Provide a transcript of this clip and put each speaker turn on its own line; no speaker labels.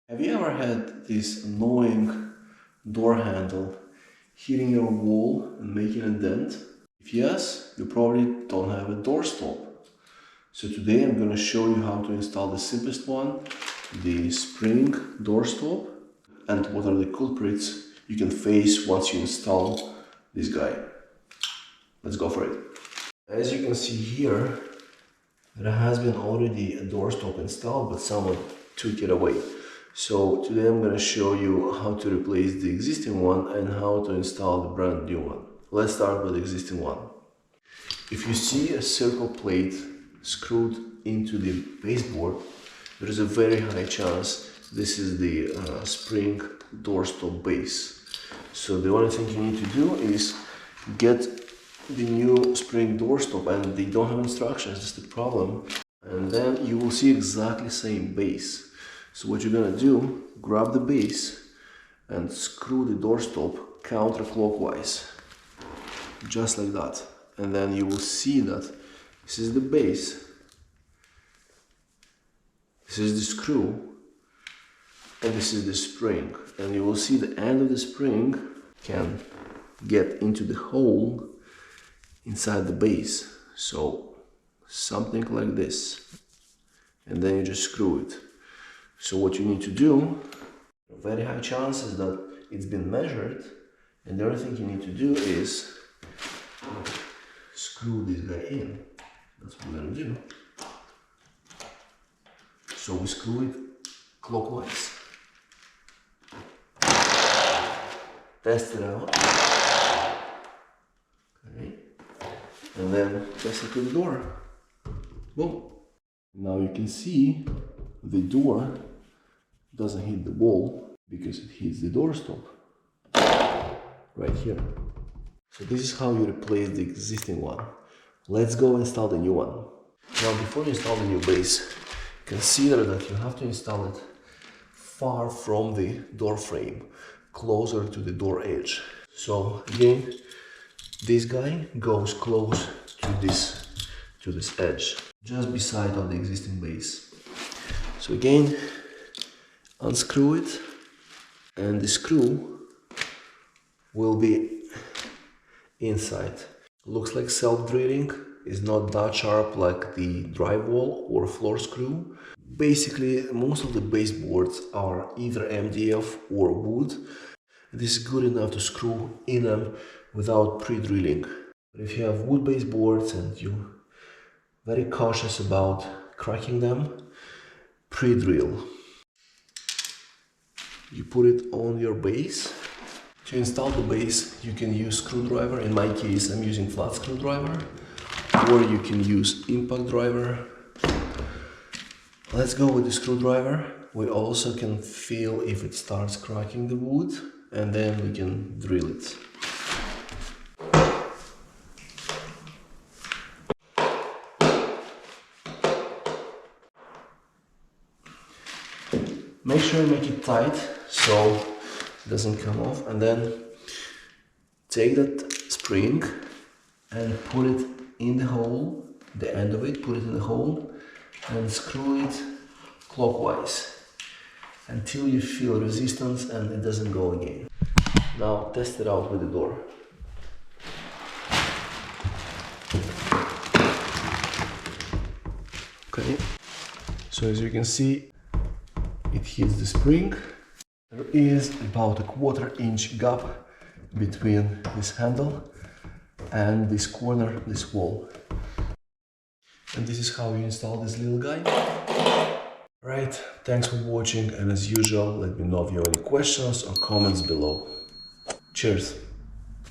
Have you ever had this annoying door handle hitting your wall and making a dent? If yes, you probably don't have a door stop. So today I'm going to show you how to install the simplest one, the spring door stop, and what are the culprits you can face once you install this guy. Let's go for it. As you can see here, there has been already a door stop installed, but someone took it away. So today I'm going to show you how to replace the existing one and how to install the brand new one. Let's start with the existing one. If you see a circle plate screwed into the baseboard, there is a very high chance this is the spring door stop base. So the only thing you need to do is get the new spring door stop, and they don't have instructions, that's the problem. And then you will see exactly the same base. So what you're gonna do, grab the base and screw the door stop counterclockwise, just like that. And then you will see that this is the base, this is the screw, and this is the spring. And you will see the end of the spring can get into the hole inside the base. So something like this. And then you just screw it. So what you need to do, very high chances that it's been measured, and the only thing you need to do is screw this guy in. That's what we're gonna do. So we screw it clockwise, test it out, okay, and then test it to the door. Boom. Now you can see the door doesn't hit the wall because it hits the door stop right here. So this is how you replace the existing one. Let's go install the new one. Now before you install the new base, consider that you have to install it far from the door frame, closer to the door edge. So again, this guy goes close to this edge, just beside of the existing base. So again, unscrew it, and the screw will be inside. Looks like self-drilling, is not that sharp like the drywall or floor screw. Basically, most of the baseboards are either MDF or wood. This is good enough to screw in them without pre-drilling. But if you have wood baseboards and you're very cautious about cracking them, pre-drill. You put it on your base. To install the base, you can use screwdriver. In my case, I'm using flat screwdriver, or you can use impact driver. Let's go with the screwdriver. We also can feel if it starts cracking the wood, and then we can drill it. Make sure you make it tight so it doesn't come off, and then take that spring and put it in the hole, the end of it, put it in the hole and screw it clockwise until you feel resistance and it doesn't go again. Now test it out with the door. Okay, so as you can see, it hits the spring. There is about a 1/4 inch gap between this handle and this corner, this wall. And this is how you install this little guy. Right, thanks for watching, and as usual, let me know if you have any questions or comments below. Cheers!